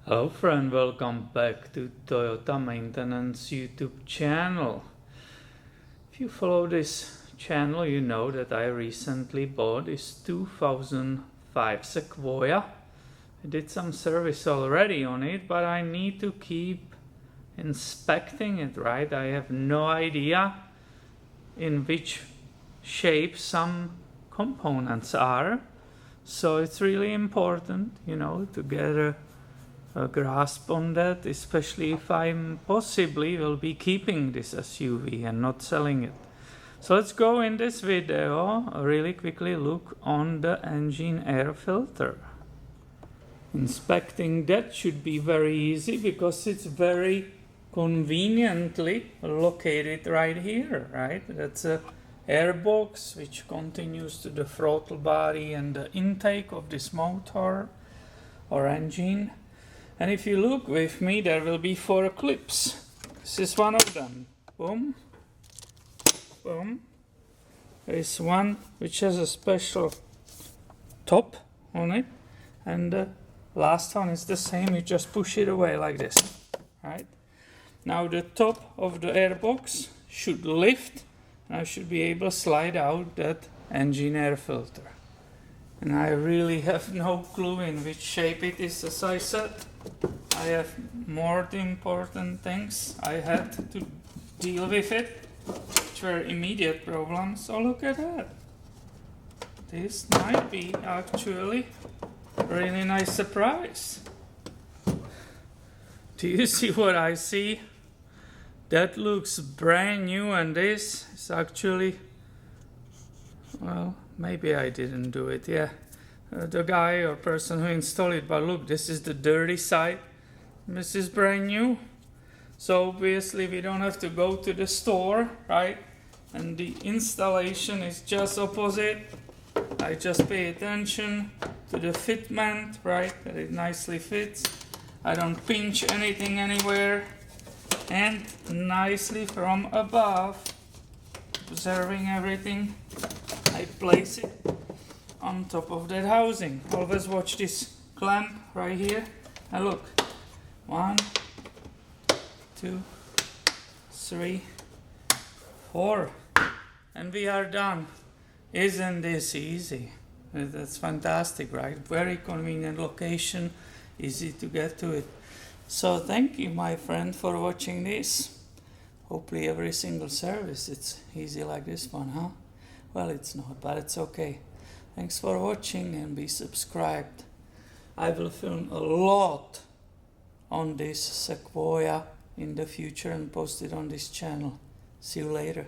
Hello friend, welcome back to Toyota Maintenance YouTube channel. If you follow this channel, you know that I recently bought this 2005 Sequoia. I did some service already on it, but I need to keep inspecting it, right? I have no idea in which shape some components are. So it's really important, to get a grasp on that, especially if I'm possibly will be keeping this SUV and not selling it. So let's go in this video really quickly look on the engine air filter. Inspecting that should be very easy because it's very conveniently located right here, right? That's a air box which continues to the throttle body and the intake of this motor or engine. And if you look with me, there will be 4 clips. This is one of them. Boom. Boom. There is one which has a special top on it. And the last one is the same. You just push it away like this. Right? Now the top of the airbox should lift. And I should be able to slide out that engine air filter. And I really have no clue in which shape it is, as I said. I have more important things I had to deal with it, which were immediate problems. So look at that. This might be actually a really nice surprise. Do you see what I see? That looks brand new, and this is actually, well, maybe I didn't do it, yeah. The guy or person who installed it, but look, this is the dirty side. This is brand new. So obviously we don't have to go to the store, right? And the installation is just opposite. I just pay attention to the fitment, right? That it nicely fits. I don't pinch anything anywhere. And nicely from above, observing everything, I place it on top of that housing. Always watch this clamp right here. And look, 1, 2, 3, 4, and we are done. Isn't this easy? That's fantastic, right? Very convenient location, easy to get to it. So thank you, my friend, for watching this. Hopefully every single service it's easy like this one, huh? Well, it's not, but it's okay. Thanks for watching and be subscribed. I will film a lot on this Sequoia in the future and post it on this channel. See you later.